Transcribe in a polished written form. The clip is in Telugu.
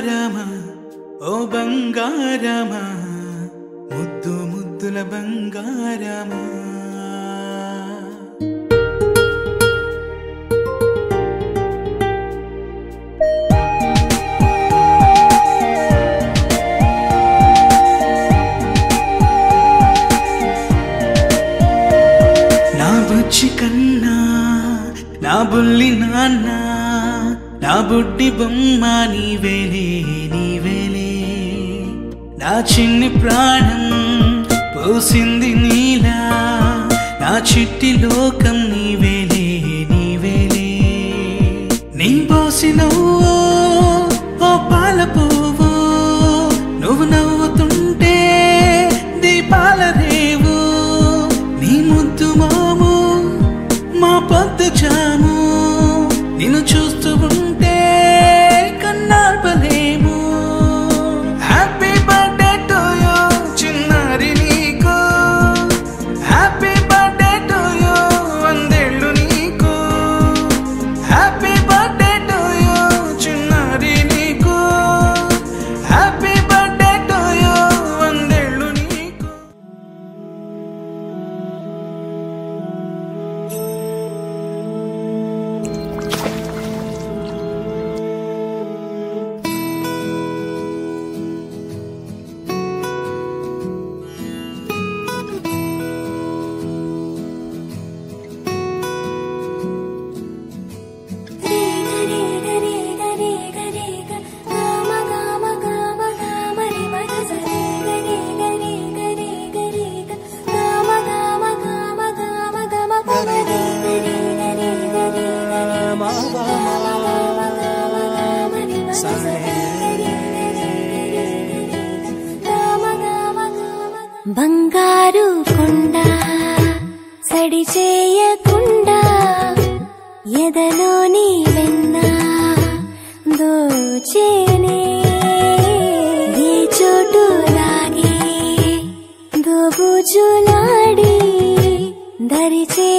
బంగారమా ఓ బంగారమా ముద్దు ముద్దుల బంగారమా నా బుజ్జి కన్నా నా బుల్లి నాన్న నా బుడ్డి బొమ్మ నీవేలే నీవేలే నా చిన్ని ప్రాణం పోసింది నీలా నా చిట్టి లోకం నీవేలే నీవేలే నీ పోసినవో ఓ పాల పువ్వు నువ్వు నవ్వుతుంటే దీపాల రేవు నీ ముద్దు మోము మా పొద్దు జాము నిన్ను చూస్తూ ఉంటే కన్నార్పలేము హ్యాపీ బర్త్డే టు యూ చిన్నారి నీకు హ్యాపీ బర్త్డే టు యూ వందేళ్ళు నీకు హ్యాపీ బర్త్డే టు యూ చిన్నారి నీకు హ్యాపీ బర్త్డే టు యూ వందేళ్ళు నీకు బంగారు కొండ సడి చేయకుండా ఎదలోని వెన్న దోచేనే ఏ చోటు లాగే దోబుజులాడి దరిచే